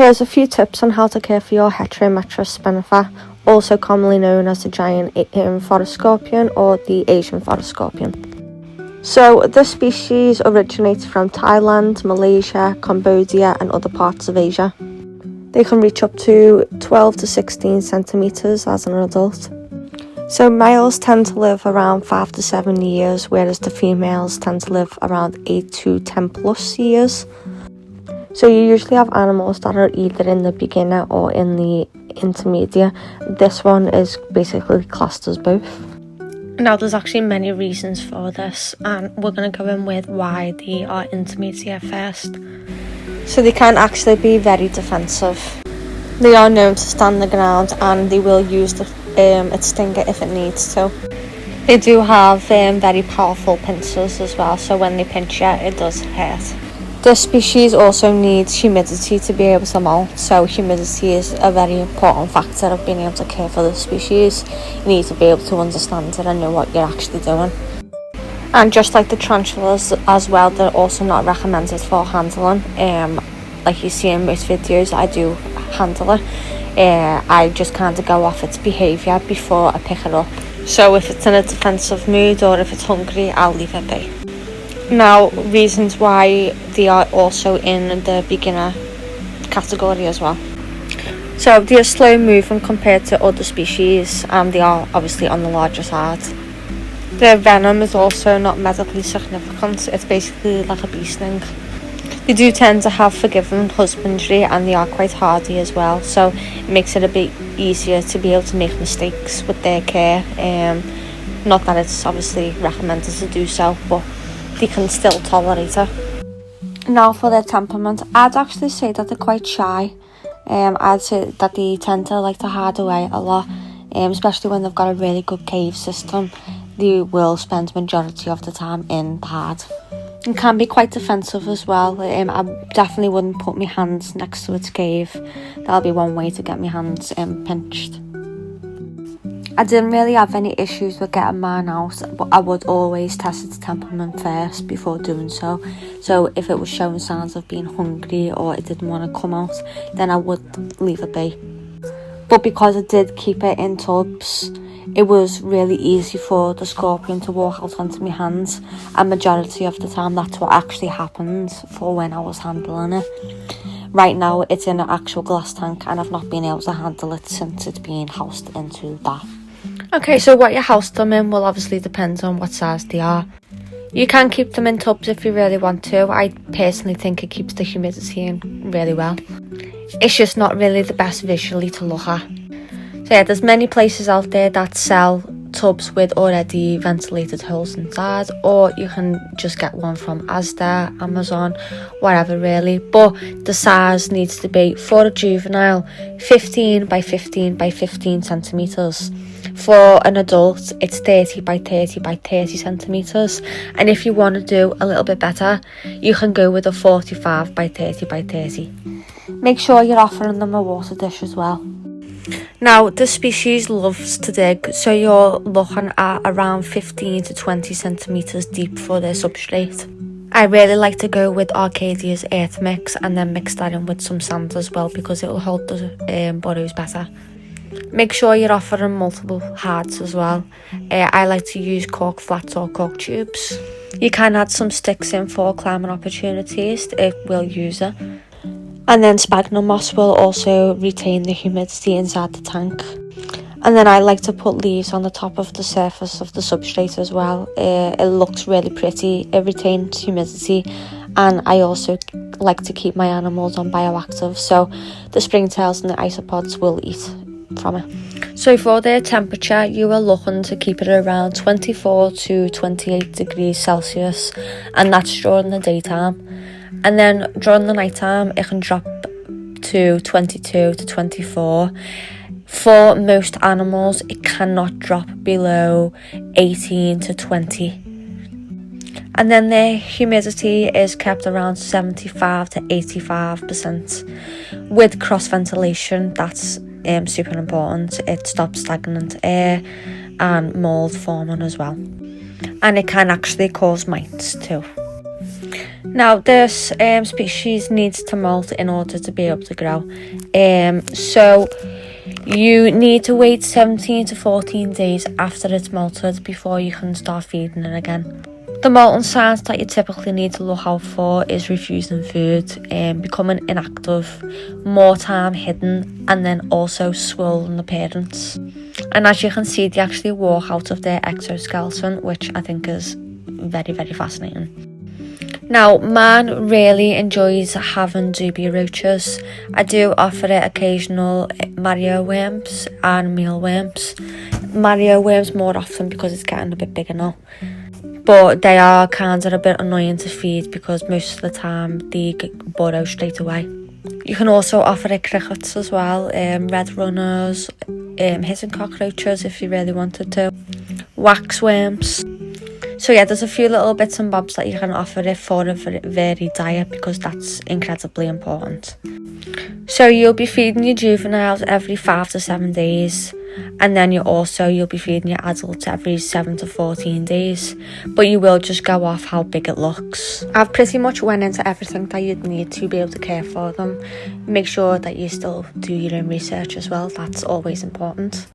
Here's a few tips on how to care for your heterometrous spinifer, also commonly known as the giant forest scorpion or the Asian forest scorpion. So this species originates from Thailand, Malaysia, Cambodia and other parts of Asia. They can reach up to 12 to 16 centimetres as an adult. So males tend to live around 5 to 7 years, whereas the females tend to live around 8 to 10 plus years. So you usually have animals that are either in the beginner or in the intermediate. This one is basically classed as both. Now there's actually many reasons for this, and we're going to go in with why they are intermediate first. So they can actually be very defensive. They are known to stand the ground and they will use its stinger if it needs to. They do have very powerful pincers as well, so when they pinch you it does hurt. This species also needs humidity to be able to molt, so humidity is a very important factor of being able to care for this species. You need to be able to understand it and know what you're actually doing. And just like the tarantulas as well, they're also not recommended for handling. Like you see in most videos, I do handle it. I just kind of go off its behaviour before I pick it up. So if it's in a defensive mood or if it's hungry, I'll leave it be. Now, reasons why they are also in the beginner category as well. So they are slow moving compared to other species, and they are obviously on the larger side. Their venom is also not medically significant. It's basically like a bee sting. They do tend to have forgiving husbandry, and they are quite hardy as well, so it makes it a bit easier to be able to make mistakes with their care. Not that it's obviously recommended to do so, but they can still tolerate it. Now for their temperament, I'd actually say that they're quite shy. I'd say that they tend to like to hide away a lot, especially when they've got a really good cave system. They will spend majority of the time in the hide. It can be quite defensive as well. I definitely wouldn't put my hands next to its cave. That'll be one way to get my hands pinched. I didn't really have any issues with getting mine out, but I would always test its temperament first before doing so. So if it was showing signs of being hungry or it didn't want to come out, then I would leave it be. But because I did keep it in tubs, it was really easy for the scorpion to walk out onto my hands, and majority of the time that's what actually happened for when I was handling it. Right now it's in an actual glass tank and I've not been able to handle it since it's been housed into that. Okay, so what you house them in will obviously depend on what size they are. You can keep them in tubs if you really want to. I personally think it keeps the humidity in really well. It's just not really the best visually to look at. So yeah, there's many places out there that sell tubs with already ventilated holes inside, or you can just get one from Asda, Amazon, whatever really. But the size needs to be, for a juvenile, 15 by 15 by 15 centimetres. For an adult, it's 30 by 30 by 30 centimetres. And if you want to do a little bit better, you can go with a 45 by 30 by 30. Make sure you're offering them a water dish as well. Now, this species loves to dig, so you're looking at around 15 to 20 centimetres deep for their substrate. I really like to go with Arcadia's earth mix and then mix that in with some sand as well, because it will hold the burrows better. Make sure you're offering multiple hards as well. I like to use cork flats or cork tubes. You can add some sticks in for climbing opportunities, it will use it. And then sphagnum moss will also retain the humidity inside the tank. And then I like to put leaves on the top of the surface of the substrate as well. It looks really pretty, it retains humidity, and I also like to keep my animals on bioactive, so the springtails and the isopods will eat from it. So for their temperature, you are looking to keep it around 24 to 28 degrees Celsius, and that's during the daytime. And then during the night time, it can drop to 22 to 24. For most animals, it cannot drop below 18 to 20. And then their humidity is kept around 75 to 85%. With cross ventilation, that's super important. It stops stagnant air and mould forming as well. And it can actually cause mites too. Now this species needs to molt in order to be able to grow. So you need to wait 17 to 14 days after it's molted before you can start feeding it again. The molting signs that you typically need to look out for is refusing food, becoming inactive, more time hidden, and then also swollen appearance. And as you can see, they actually walk out of their exoskeleton, which I think is very, very fascinating. Now, mine really enjoys having dubia roaches. I do offer it occasional Mario worms and mealworms. Mario worms more often because it's getting a bit bigger now. But they are kind of a bit annoying to feed because most of the time they burrow straight away. You can also offer it crickets as well, red runners, hissing cockroaches if you really wanted to, waxworms. So yeah, there's a few little bits and bobs that you can offer it for a varied diet because that's incredibly important. So you'll be feeding your juveniles every 5 to 7 days, and then you'll be feeding your adults every 7 to 14 days, but you will just go off how big it looks. I've pretty much went into everything that you'd need to be able to care for them. Make sure that you still do your own research as well, that's always important.